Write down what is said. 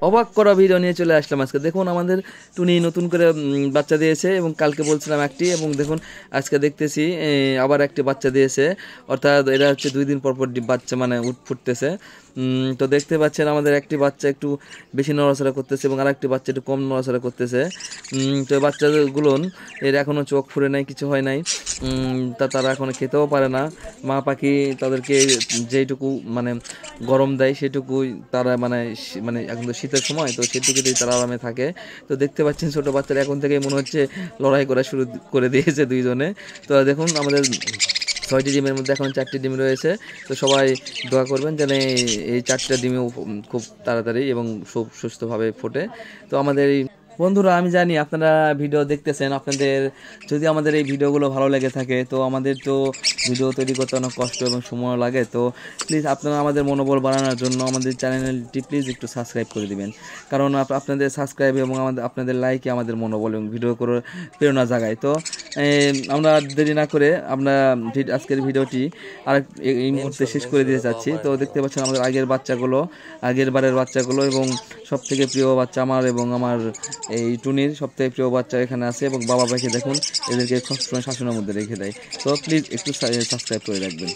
অবাক করা ভিডিও নিয়ে চলে আসলাম আজকে। দেখুন আমাদের টুনি নতুন করে বাচ্চা দিয়েছে এবং কালকে বলছিলাম একটি, এবং দেখুন আজকে দেখতেছি আবার একটি বাচ্চা দিয়েছে। অর্থাৎ এটা হচ্ছে 2 দিন পর পর বাচ্চা মানে ফুটতেছে। তো দেখতে পাচ্ছেন আমাদের একটি বাচ্চা একটু বেশি নড়াচড়া করতেছে এবং আরেকটি বাচ্চা একটু কম নড়াচড়া করতেছে। তো বাচ্চাগুলো এর এখনও চোখ ফুরে নাই, কিছু হয় নাই। তারা এখনও খেতেও পারে না। মা পাখি তাদেরকে যেইটুকু মানে গরম দেয় সেটুকুই তারা মানে মানে এখন তো শীতের সময়, তো সেটুকুতেই তারা আরামে থাকে। তো দেখতে পাচ্ছেন ছোটো বাচ্চারা এখন থেকেই মনে হচ্ছে লড়াই করা শুরু করে দিয়েছে দুইজনে। তো দেখুন আমাদের 6টি ডিমের মধ্যে এখন 4টি ডিম রয়েছে। তো সবাই দোয়া করবেন যেন এই 4টা ডিমেও খুব তাড়াতাড়ি এবং সুস্থভাবে ফোটে। তো আমাদের এই বন্ধুরা, আমি জানি আপনারা ভিডিও দেখতেছেন, আপনাদের যদি আমাদের এই ভিডিওগুলো ভালো লেগে থাকে, তো আমাদের তো ভিডিও তৈরি করতে অনেক কষ্ট এবং সময় লাগে। তো প্লিজ আপনারা আমাদের মনোবল বাড়ানোর জন্য আমাদের চ্যানেলটি প্লিজ একটু সাবস্ক্রাইব করে দিবেন, কারণ আপনাদের সাবস্ক্রাইব এবং আপনাদের লাইকে আমাদের মনোবল এবং ভিডিও করে প্রেরণা জাগায়। তো আমরা দেরি না করে আমরা আজকের ভিডিওটি এই মুহূর্তে শেষ করে দিতে চাচ্ছি। তো দেখতে পাচ্ছেন আমাদের আগের বারের বাচ্চাগুলো এবং সবথেকে প্রিয় বাচ্চা আমার এবং আমার এই টুনির সবথেকে প্রিয় বাচ্চা এখানে আছে, এবং বাবা পাখি দেখুন এদেরকে সবসময় শাসনের মধ্যে রেখে দেয়। তো প্লিজ একটু সাবস্ক্রাইব করে রাখবেন।